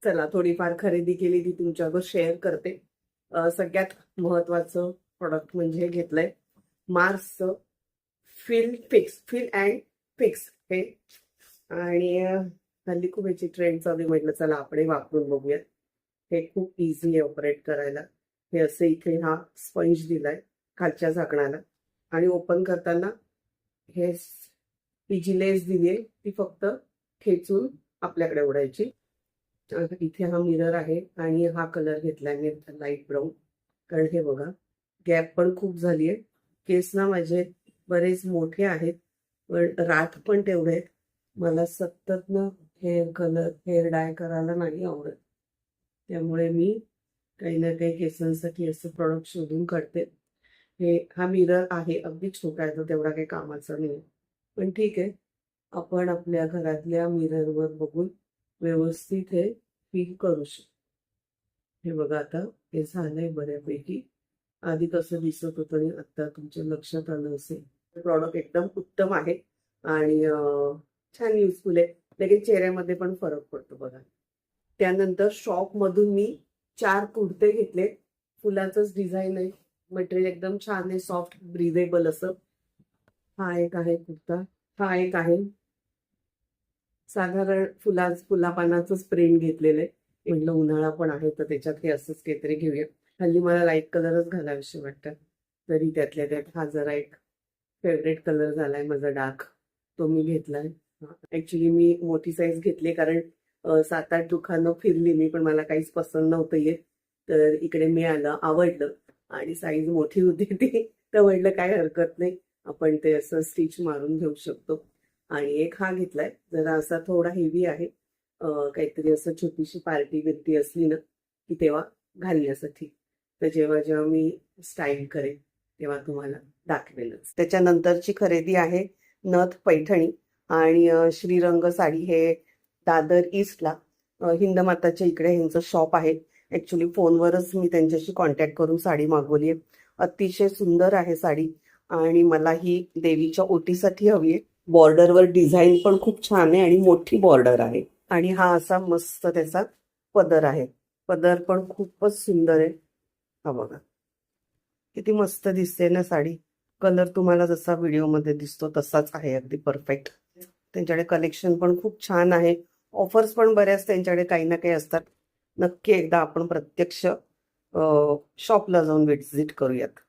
चला थोडीफार खरेदी केली ती तुमच्यावर शेअर करते. सगळ्यात महत्वाचं प्रोडक्ट म्हणजे घेतलंय मार्सचं फिल अँड फिक्स हे. आणि हल्ली खूप याची ट्रेंड चालू, म्हटलं चला आपण वापरून बघूयात. हे खूप इझी आहे ऑपरेट करायला. हे असे इथे हा स्पंज दिलाय खालच्या झाकणाला आणि ओपन करताना हे ही जी लेस दिली आहे ती फक्त खेचून आपल्याकडे ओढायची. इथे हा मिरर आहे आणि हा कलर घेतलाय मी लाईट ब्राऊन, कारण हे बघा गॅप पण खूप झाली आहे. केस ना माझे बरेच मोठे आहेत पण राठ पण तेवढे आहेत. मला सतत ना हेअर डाय करायला नाही आवडत, त्यामुळे मी काही ना काही केसांसाठी असं प्रॉडक्ट शोधून काढते. हा मिरर आहे, अगदी छोटा आहे, तो तेवढा काही कामाचा नाही, पण ठीक आहे. आपण आपल्या घरातल्या मिररवर बघून व्यवस्थित हे फील करू शकतो. हे बघा आता हे झालंय बऱ्यापैकी. आधी कसं दिसत होतं आणि आता तुमच्या लक्षात आलं असेल. प्रॉडक्ट एकदम उत्तम आहे आणि छान युजफुल आहे. लगेच चेहऱ्यामध्ये पण फरक पडतो बघा. त्यानंतर शॉप मधून मी 4 कुर्ते घेतले. फुलाचंच डिझाईन आहे, मटेरियल एकदम छान आहे, सॉफ्ट ब्रीदेबल असं. हा एक आहे कुर्ता, हा एक आहे. साधारण फुलापानाचंच प्रिंट घेतलेलं आहे. म्हटलं उन्हाळा पण आहे तर त्याच्यात हे असंच काहीतरी घेऊया. हल्ली मला लाईट कलरच घालावेसे वाटतात, तरी त्यातल्या त्यात हा जरा एक फेवरेट कलर झालाय माझा डार्क, तो मी घेतलाय. ऍक्च्युली मी मोठी साईज घेतली कारण 7-8 दुकानं फिरली मी, पण मला काहीच पसंत नव्हतं येत. तर इकडे मिळालं, आवडलं आणि साईज मोठी होती ती, तर म्हटलं काय हरकत नाही, आपण ते असं स्टिच मारून घेऊ शकतो. आणि एक हा घेतलाय, जरा असा थोडा हेवी आहे. काहीतरी असं छोटीशी पार्टी बिर्टी असली ना की तेव्हा घालण्यासाठी. तर जेव्हा जेव्हा मी स्टाईल करेन तेव्हा तुम्हाला दाखवेलच. त्याच्यानंतरची खरेदी आहे नथ पैठणी आणि श्रीरंग साडी. हे दादर ईस्टला हिंदमाताच्या इकडे ह्यांचं शॉप आहे. ऍक्च्युली फोनवरच मी त्यांच्याशी कॉन्टॅक्ट करून साडी मागवली आहे. अतिशय सुंदर आहे साडी आणि मला ही देवीच्या ओटीसाठी हवी आहे. बॉर्डरवर डिझाईन पण खूप छान आहे आणि मोठी बॉर्डर आहे आणि हा असा मस्त त्याचा पदर आहे. पदर पण खूपच सुंदर आहे. हा बघा किती मस्त दिसते ना साडी. कलर तुम्हाला जसा व्हिडिओमध्ये दिसतो तसाच आहे, अगदी परफेक्ट. त्यांच्याकडे कलेक्शन पण खूप छान आहे, ऑफर्स पण बऱ्याच त्यांच्याकडे काही ना काही असतात. नक्की एकदा आपण प्रत्यक्ष शॉपला जाऊन व्हिजिट करूयात.